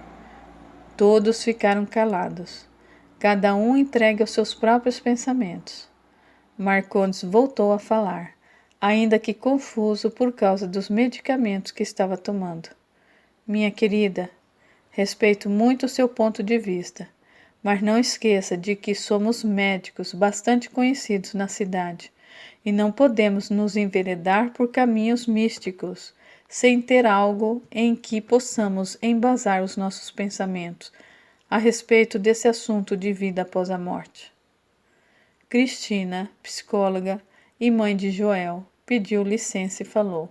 Todos ficaram calados, cada um entregue aos seus próprios pensamentos. Marcondes voltou a falar, ainda que confuso por causa dos medicamentos que estava tomando. Minha querida, respeito muito o seu ponto de vista, mas não esqueça de que somos médicos bastante conhecidos na cidade e não podemos nos enveredar por caminhos místicos sem ter algo em que possamos embasar os nossos pensamentos a respeito desse assunto de vida após a morte. Cristina, psicóloga e mãe de Joel, pediu licença e falou: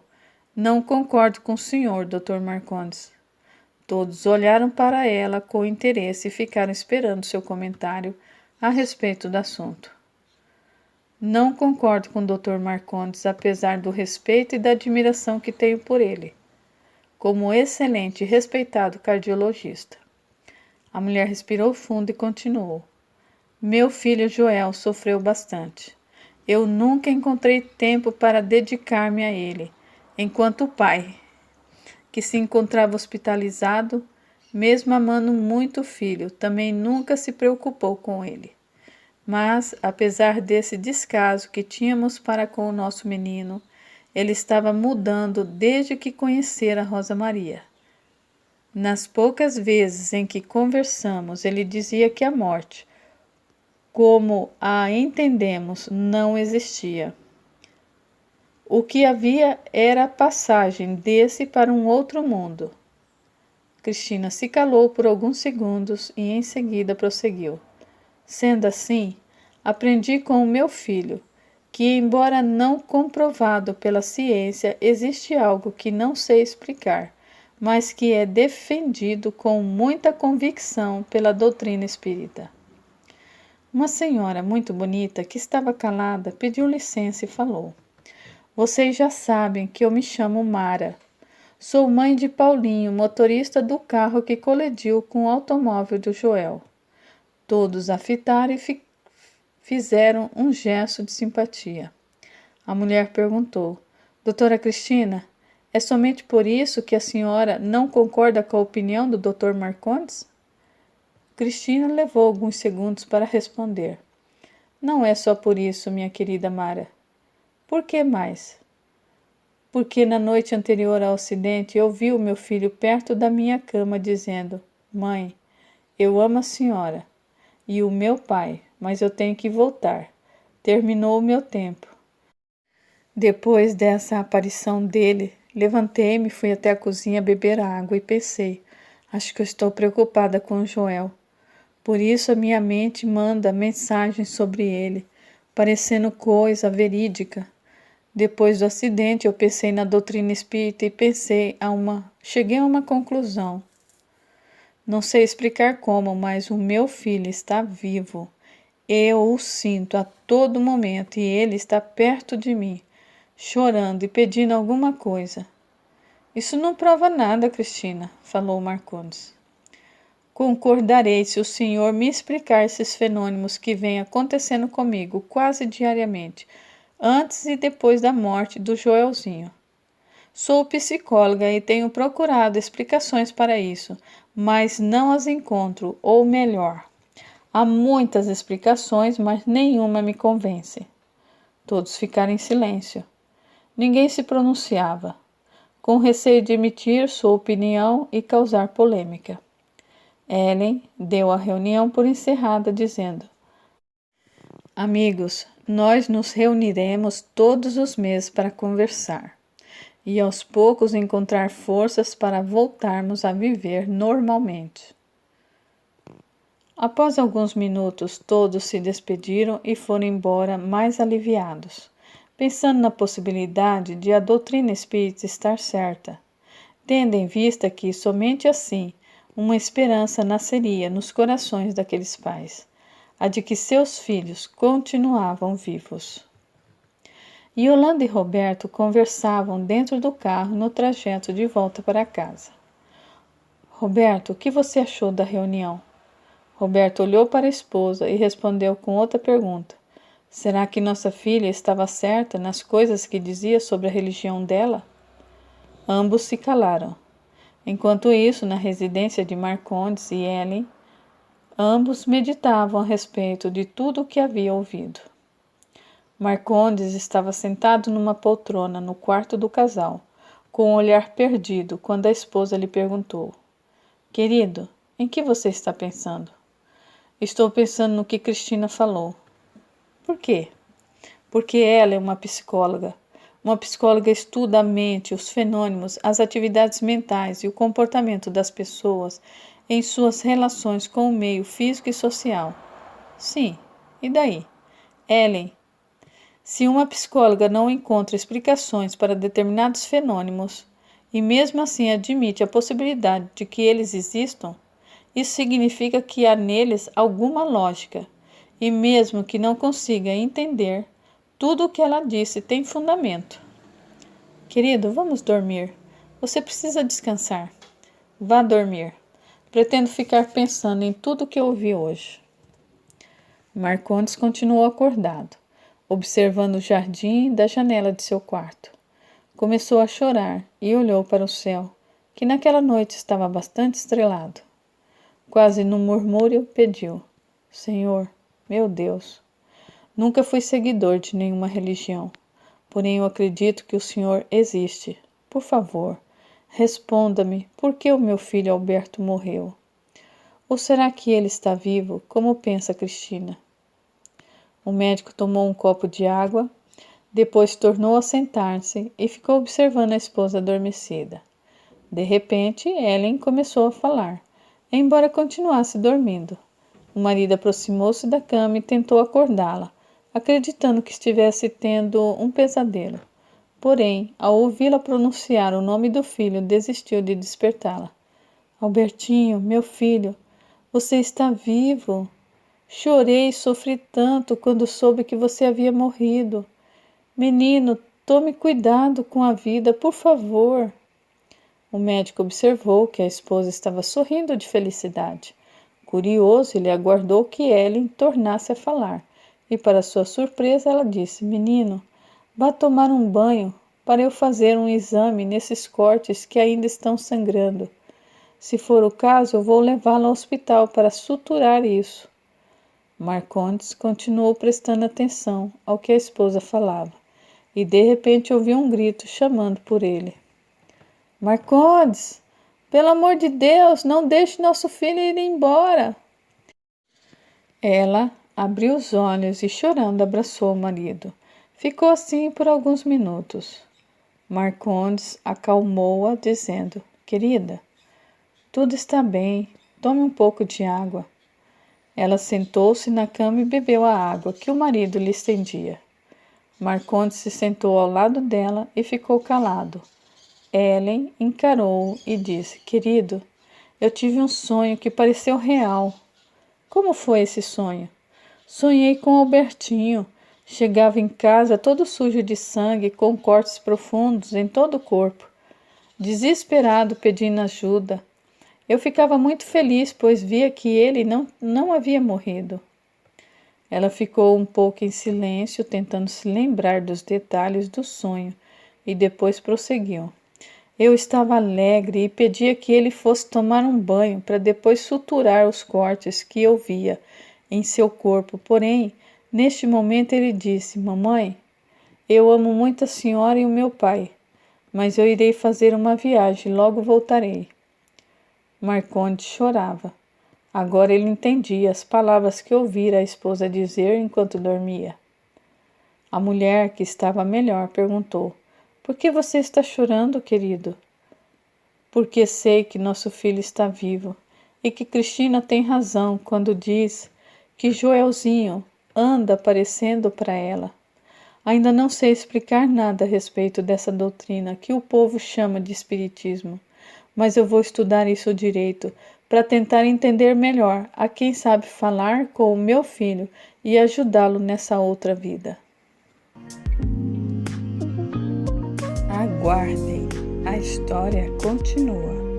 não concordo com o senhor, Dr. Marcondes. Todos olharam para ela com interesse e ficaram esperando seu comentário a respeito do assunto. Não concordo com o Dr. Marcondes, apesar do respeito e da admiração que tenho por ele, como excelente e respeitado cardiologista. A mulher respirou fundo e continuou: meu filho Joel sofreu bastante. Eu nunca encontrei tempo para dedicar-me a ele, enquanto pai, que se encontrava hospitalizado, mesmo amando muito o filho, também nunca se preocupou com ele. Mas, apesar desse descaso que tínhamos para com o nosso menino, ele estava mudando desde que conhecera Rosa Maria. Nas poucas vezes em que conversamos, ele dizia que a morte, como a entendemos, não existia. O que havia era a passagem desse para um outro mundo. Cristina se calou por alguns segundos e em seguida prosseguiu: sendo assim, aprendi com o meu filho que, embora não comprovado pela ciência, existe algo que não sei explicar, mas que é defendido com muita convicção pela doutrina espírita. Uma senhora muito bonita, que estava calada, pediu licença e falou: vocês já sabem que eu me chamo Mara. Sou mãe de Paulinho, motorista do carro que colidiu com o automóvel do Joel. Todos a fitaram e fizeram um gesto de simpatia. A mulher perguntou: doutora Cristina, é somente por isso que a senhora não concorda com a opinião do Dr. Marcondes? Cristina levou alguns segundos para responder: não é só por isso, minha querida Mara. Por que mais? Porque na noite anterior ao acidente eu vi o meu filho perto da minha cama dizendo: mãe, eu amo a senhora e o meu pai, mas eu tenho que voltar. Terminou o meu tempo. Depois dessa aparição dele, levantei-me, fui até a cozinha beber água e pensei: acho que eu estou preocupada com o Joel. Por isso a minha mente manda mensagens sobre ele, parecendo coisa verídica. Depois do acidente, eu pensei na doutrina espírita e cheguei a uma conclusão. Não sei explicar como, mas o meu filho está vivo. Eu o sinto a todo momento e ele está perto de mim, chorando e pedindo alguma coisa. Isso não prova nada, Cristina, falou Marcondes. Concordarei se o senhor me explicar esses fenômenos que vêm acontecendo comigo quase diariamente, antes e depois da morte do Joelzinho. Sou psicóloga e tenho procurado explicações para isso, mas não as encontro, ou melhor, há muitas explicações, mas nenhuma me convence. Todos ficaram em silêncio. Ninguém se pronunciava, com receio de emitir sua opinião e causar polêmica. Ellen deu a reunião por encerrada, dizendo: Amigos, nós nos reuniremos todos os meses para conversar e aos poucos encontrar forças para voltarmos a viver normalmente. Após alguns minutos, todos se despediram e foram embora mais aliviados, pensando na possibilidade de a doutrina espírita estar certa, tendo em vista que somente assim uma esperança nasceria nos corações daqueles pais, a de que seus filhos continuavam vivos. Yolanda e Roberto conversavam dentro do carro no trajeto de volta para casa. Roberto, o que você achou da reunião? Roberto olhou para a esposa e respondeu com outra pergunta. Será que nossa filha estava certa nas coisas que dizia sobre a religião dela? Ambos se calaram. Enquanto isso, na residência de Marcondes e Ellen, ambos meditavam a respeito de tudo o que havia ouvido. Marcondes estava sentado numa poltrona no quarto do casal, com um olhar perdido, quando a esposa lhe perguntou: Querido, em que você está pensando? Estou pensando no que Cristina falou. Por quê? Porque ela é uma psicóloga. Uma psicóloga estuda a mente, os fenômenos, as atividades mentais e o comportamento das pessoas em suas relações com o meio físico e social. Sim, e daí? Ellen, se uma psicóloga não encontra explicações para determinados fenômenos e mesmo assim admite a possibilidade de que eles existam, isso significa que há neles alguma lógica, e mesmo que não consiga entender, tudo o que ela disse tem fundamento. Querido, vamos dormir. Você precisa descansar. Vá dormir. Pretendo ficar pensando em tudo o que ouvi hoje. Marcondes continuou acordado, observando o jardim da janela de seu quarto. Começou a chorar e olhou para o céu, que naquela noite estava bastante estrelado. Quase num murmúrio, pediu: Senhor, meu Deus, nunca fui seguidor de nenhuma religião, porém eu acredito que o Senhor existe. Por favor, responda-me por que o meu filho Alberto morreu. Ou será que ele está vivo, como pensa Cristina? O médico tomou um copo de água, depois tornou a sentar-se e ficou observando a esposa adormecida. De repente, Ellen começou a falar, embora continuasse dormindo. O marido aproximou-se da cama e tentou acordá-la, acreditando que estivesse tendo um pesadelo. Porém, ao ouvi-la pronunciar o nome do filho, desistiu de despertá-la. Albertinho, meu filho, você está vivo. Chorei e sofri tanto quando soube que você havia morrido. Menino, tome cuidado com a vida, por favor. O médico observou que a esposa estava sorrindo de felicidade. Curioso, ele aguardou que Ellen tornasse a falar, e para sua surpresa ela disse: Menino, vá tomar um banho para eu fazer um exame nesses cortes que ainda estão sangrando. Se for o caso, eu vou levá-lo ao hospital para suturar isso. Marcondes continuou prestando atenção ao que a esposa falava, e de repente ouviu um grito chamando por ele. Marcondes, pelo amor de Deus, não deixe nosso filho ir embora. Ela abriu os olhos e chorando abraçou o marido. Ficou assim por alguns minutos. Marcondes acalmou-a, dizendo: Querida, tudo está bem, tome um pouco de água. Ela sentou-se na cama e bebeu a água que o marido lhe estendia. Marcondes se sentou ao lado dela e ficou calado. Ellen encarou-o e disse: Querido, eu tive um sonho que pareceu real. Como foi esse sonho? Sonhei com Albertinho. Chegava em casa todo sujo de sangue, com cortes profundos em todo o corpo. Desesperado, pedindo ajuda. Eu ficava muito feliz, pois via que ele não havia morrido. Ela ficou um pouco em silêncio, tentando se lembrar dos detalhes do sonho, e depois prosseguiu. Eu estava alegre e pedia que ele fosse tomar um banho para depois suturar os cortes que eu via em seu corpo. Porém, neste momento ele disse: Mamãe, eu amo muito a senhora e o meu pai, mas eu irei fazer uma viagem e logo voltarei. Marcondes chorava. Agora ele entendia as palavras que ouvira a esposa dizer enquanto dormia. A mulher, que estava melhor, perguntou: Por que você está chorando, querido? Porque sei que nosso filho está vivo e que Cristina tem razão quando diz que Joelzinho anda aparecendo para ela. Ainda não sei explicar nada a respeito dessa doutrina que o povo chama de espiritismo, mas eu vou estudar isso direito para tentar entender melhor a quem sabe falar com o meu filho e ajudá-lo nessa outra vida. Aguardem, a história continua.